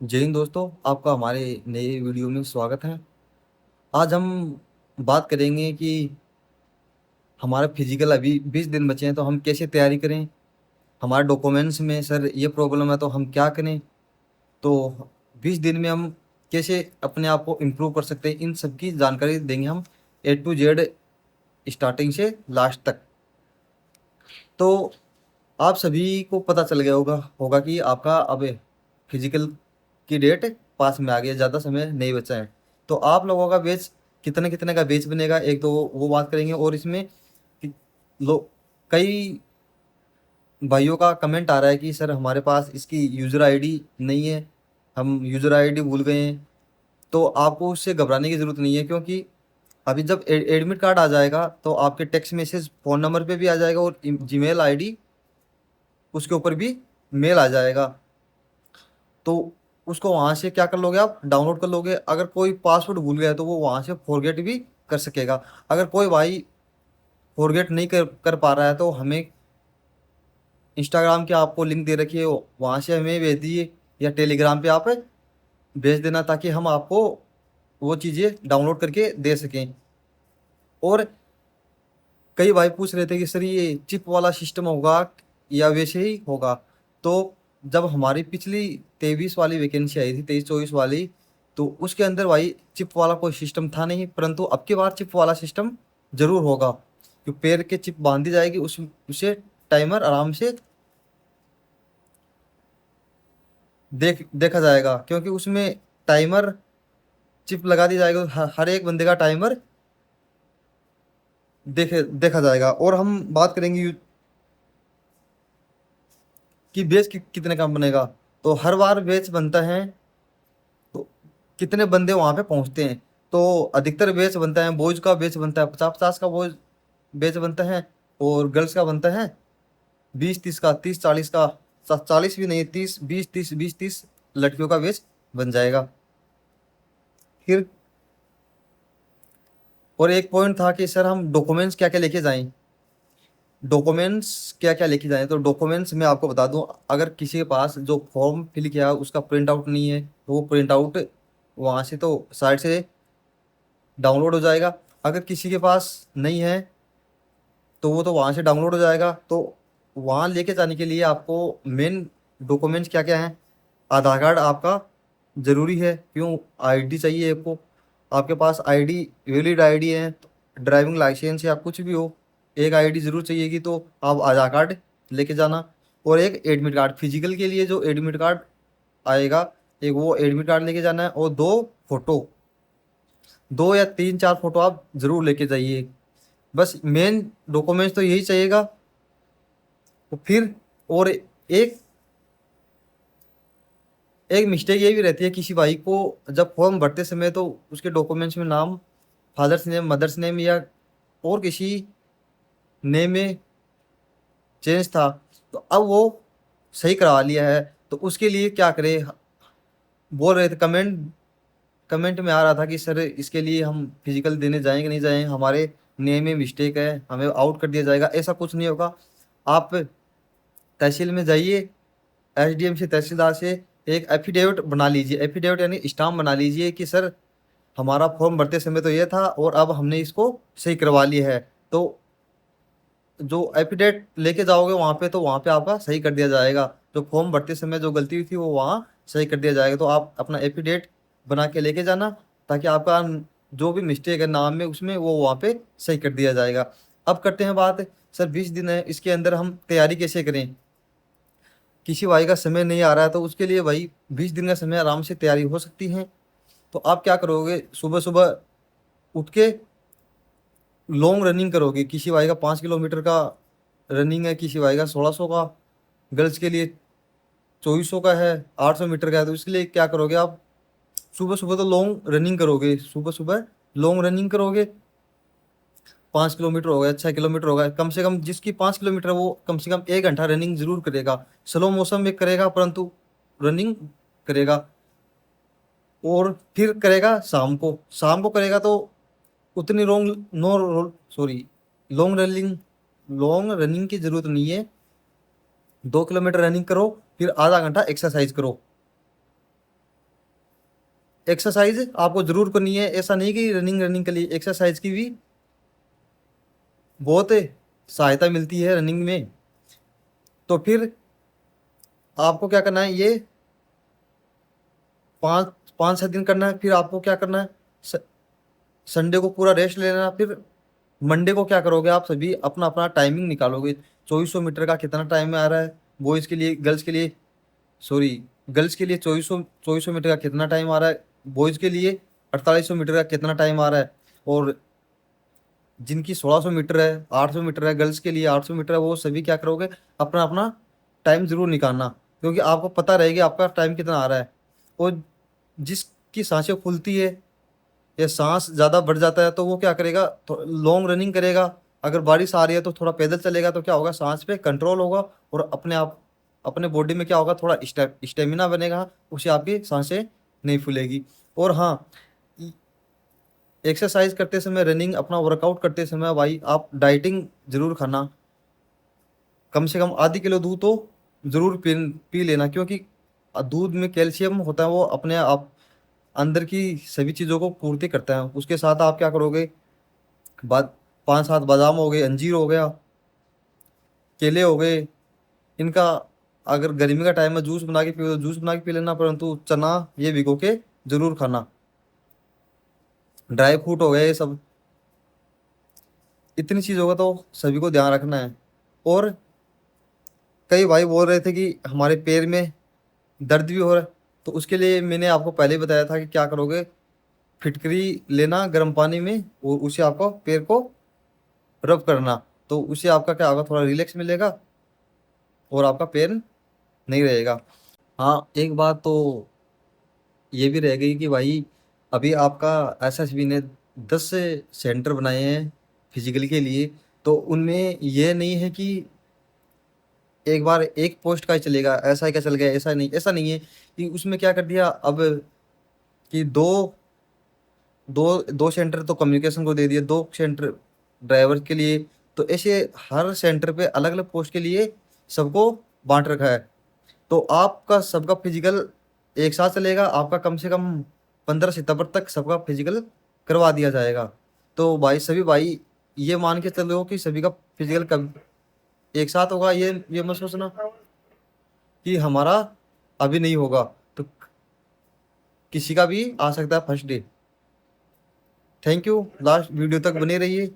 जय हिंद दोस्तों, आपका हमारे नए वीडियो में स्वागत है। आज हम बात करेंगे कि हमारा फिजिकल अभी 20 दिन बचे हैं तो हम कैसे तैयारी करें। हमारे डॉक्यूमेंट्स में सर ये प्रॉब्लम है तो हम क्या करें। तो 20 दिन में हम कैसे अपने आप को इम्प्रूव कर सकते हैं, इन सब की जानकारी देंगे हम A to Z, स्टार्टिंग से लास्ट तक। तो आप सभी को पता चल गया होगा होगा कि आपका अब फिजिकल की डेट पास में आ गई है, ज़्यादा समय नहीं बचा है। तो आप लोगों का बैच कितने कितने का बैच बनेगा, एक तो वो बात करेंगे। और इसमें कि- लो कई भाइयों का कमेंट आ रहा है कि सर हमारे पास इसकी यूज़र आईडी नहीं है, हम यूज़र आईडी भूल गए हैं। तो आपको उससे घबराने की ज़रूरत नहीं है, क्योंकि अभी जब एडमिट कार्ड आ जाएगा तो आपके टेक्स्ट मैसेज फ़ोन नंबर पे भी आ जाएगा और जीमेल आईडी उसके ऊपर भी मेल आ जाएगा। तो उसको वहां से क्या कर लोगे, आप डाउनलोड कर लोगे। अगर कोई पासवर्ड भूल गया तो वो वहां से फॉरगेट भी कर सकेगा। अगर कोई भाई फॉरगेट नहीं कर पा रहा है तो हमें इंस्टाग्राम की आपको लिंक दे रखी है, वहां से हमें भेज दिए, या टेलीग्राम पे आप भेज देना, ताकि हम आपको वो चीज़ें डाउनलोड करके दे सकें। और कई भाई पूछ रहे थे कि सर ये चिप वाला सिस्टम होगा या वैसे ही होगा। तो जब हमारी पिछली 23 वाली वैकेंसी आई थी, 23-24 वाली, तो उसके अंदर भाई चिप वाला कोई सिस्टम था नहीं, परंतु अब की बार चिप वाला सिस्टम जरूर होगा। जो पैर के चिप बांधी जाएगी उस उसे टाइमर आराम से देखा जाएगा, क्योंकि उसमें टाइमर चिप लगा दी जाएगी। हर एक बंदे का टाइमर देखा जाएगा। और हम बात करेंगे कि बेच कितने का बनेगा। तो हर बार बेच बनता है तो कितने बंदे वहां पे पहुंचते हैं। तो अधिकतर बेच बनता है, बॉयज का बेच बनता है 50-50 का बॉयज बेच बनता है। और गर्ल्स का बनता है 20-30 का, 30-40 का। 40 भी नहीं, 30-20-30, 20-30 लड़कियों का बेच बन जाएगा। फिर और एक पॉइंट था कि सर हम डॉक्यूमेंट्स क्या क्या लेके जाएं। डॉक्यूमेंट्स क्या क्या लेके जाएं, तो डॉक्यूमेंट्स मैं आपको बता दूं। अगर किसी के पास जो फॉर्म फिल किया है उसका प्रिंट आउट नहीं है तो वो प्रिंट आउट वहाँ से तो साइट से डाउनलोड हो जाएगा। अगर किसी के पास नहीं है तो वो तो वहाँ से डाउनलोड हो जाएगा। तो वहाँ लेके जाने के लिए आपको मेन डॉक्यूमेंट्स क्या क्या हैं। आधार कार्ड आपका ज़रूरी है, क्यों, आईडी चाहिए आपको। आपके पास आईडी, वैलिड आईडी है तो ड्राइविंग लाइसेंस या कुछ भी हो, एक आईडी ज़रूर चाहिएगी। तो आप आधार कार्ड लेके जाना। और एक एडमिट कार्ड, फिजिकल के लिए जो एडमिट कार्ड आएगा, एक वो एडमिट कार्ड लेके जाना है। और दो फोटो, 2 या 3-4 फोटो आप ज़रूर लेके जाइए। बस मेन डॉक्यूमेंट्स तो यही चाहिएगा। तो फिर और एक एक मिस्टेक ये भी रहती है किसी भाई को, जब फॉर्म भरते समय तो उसके डॉक्यूमेंट्स में नाम फादर्स नेम, मदर्स नेम या और किसी नेम में चेंज था, तो अब वो सही करवा लिया है। तो उसके लिए क्या करे, बोल रहे थे, कमेंट कमेंट में आ रहा था कि सर इसके लिए हम फिजिकल देने जाएंगे नहीं जाएंगे, हमारे नेम में मिस्टेक है, हमें आउट कर दिया जाएगा। ऐसा कुछ नहीं होगा। आप तहसील में जाइए, एसडीएम से, तहसीलदार से एक एफिडेविट बना लीजिए। एफिडेविट यानी स्टाम्प बना लीजिए कि सर हमारा फॉर्म भरते समय तो ये था और अब हमने इसको सही करवा लिया है। तो जो एफिडेविट लेके जाओगे वहाँ पे, तो वहाँ पे आपका सही कर दिया जाएगा। जो फॉर्म भरते समय जो गलती हुई थी वो वहाँ सही कर दिया जाएगा। तो आप अपना एफिडेविट बना के लेके जाना, ताकि आपका जो भी मिस्टेक है नाम में उसमें वो वहाँ पे सही कर दिया जाएगा। अब करते हैं बात, सर 20 दिन है, इसके अंदर हम तैयारी कैसे करें। किसी भाई का समय नहीं आ रहा है तो उसके लिए भाई 20 दिन का समय आराम से तैयारी हो सकती है। तो आप क्या करोगे, सुबह सुबह उठ के लॉन्ग रनिंग करोगे। किसी भाई का 5 किलोमीटर का रनिंग है, किसी भाई का 1600 का, गर्ल्स के लिए 2400 का है, 800 मीटर का है। तो इसके लिए क्या करोगे आप, सुबह सुबह तो लॉन्ग रनिंग करोगे। सुबह सुबह लॉन्ग रनिंग करोगे, 5 किलोमीटर हो गया, 6 किलोमीटर हो गया, कम से कम जिसकी 5 किलोमीटर वो कम से कम 1 घंटा रनिंग जरूर करेगा। स्लो मौसम में करेगा परंतु रनिंग करेगा। और फिर करेगा शाम को करेगा तो उतनी long no sorry long running की जरूरत नहीं है। 2 किलोमीटर रनिंग करो, फिर आधा घंटा एक्सरसाइज करो। एक्सरसाइज आपको जरूर करनी है, ऐसा नहीं कि रनिंग रनिंग के लिए, एक्सरसाइज की भी बहुत सहायता मिलती है रनिंग में। तो फिर आपको क्या करना है, ये 5 5 6 दिन करना है। फिर आपको क्या करना है, संडे को पूरा रेस्ट लेना। फिर मंडे को क्या करोगे, आप सभी अपना अपना टाइमिंग निकालोगे। 2400 मीटर का कितना टाइम में आ रहा है बॉयज़ के लिए, गर्ल्स के लिए, सॉरी, गर्ल्स के लिए 2400 मीटर का कितना टाइम आ रहा है, बॉयज़ के लिए 4800 मीटर का कितना टाइम आ रहा है। और जिनकी 1600 मीटर है, 800 मीटर है, गर्ल्स के लिए 800 मीटर है, वो सभी क्या करोगे, अपना अपना टाइम जरूर निकालना, क्योंकि आपको पता रहेगा आपका टाइम कितना आ रहा है। और जिसकी सांसें फूलती है या सांस ज़्यादा बढ़ जाता है, तो वो क्या करेगा, तो लॉन्ग रनिंग करेगा। अगर बारिश आ रही है तो थोड़ा पैदल चलेगा, तो क्या होगा, सांस पे कंट्रोल होगा। और अपने आप अपने बॉडी में क्या होगा, थोड़ा स्टेमिना बनेगा, उससे आपकी सांसें नहीं फूलेगी। और हाँ, एक्सरसाइज करते समय, रनिंग अपना वर्कआउट करते समय भाई, आप डाइटिंग जरूर खाना। कम से कम आधी किलो दूध तो जरूर पी लेना, क्योंकि दूध में कैल्शियम होता है, वो अपने आप अंदर की सभी चीज़ों को पूर्ति करता है। उसके साथ आप क्या करोगे, बाद 5 7 बादाम हो गए, अंजीर हो गया, केले हो गए, इनका अगर गर्मी का टाइम में जूस बना के पियो तो जूस बना के पी लेना, परंतु चना ये भिगो के जरूर खाना। ड्राई फ्रूट हो गए ये सब, इतनी चीज़ होगा तो सभी को ध्यान रखना है। और कई भाई बोल रहे थे कि हमारे पैर में दर्द भी हो रहा है, तो उसके लिए मैंने आपको पहले ही बताया था कि क्या करोगे, फिटकरी लेना गर्म पानी में, और उसे आपको पैर को रब करना, तो उससे आपका क्या होगा, थोड़ा रिलैक्स मिलेगा और आपका पेन नहीं रहेगा। हाँ, एक बात तो ये भी रह गई कि भाई, अभी आपका एसएसबी ने 10 से सेंटर बनाए हैं फिजिकल के लिए। तो उनमें ये नहीं है कि एक बार एक पोस्ट का ही चलेगा, ऐसा ही क्या चल गया, ऐसा नहीं है कि उसमें क्या कर दिया अब, कि दो दो दो सेंटर तो कम्युनिकेशन को दे दिए, 2 सेंटर ड्राइवर के लिए। तो ऐसे हर सेंटर पे अलग अलग पोस्ट के लिए सबको बांट रखा है। तो आपका सबका फिजिकल एक साथ चलेगा, आपका कम से कम 15 सितंबर तक सबका फिजिकल करवा दिया जाएगा। तो भाई सभी भाई ये मान के चलो कि सभी का फिजिकल कब एक साथ होगा, ये मत सोचना कि हमारा अभी नहीं होगा। तो किसी का भी आ सकता है first day. Thank you, last video तक बने रहिए।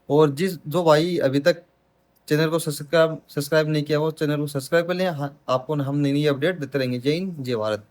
और जिस जो भाई अभी तक चैनल को सब्सक्राइब नहीं किया, वो चैनल को सब्सक्राइब कर लें। हाँ, आपको हम नई नई अपडेट देते रहेंगे। जय हिंद, जय भारत।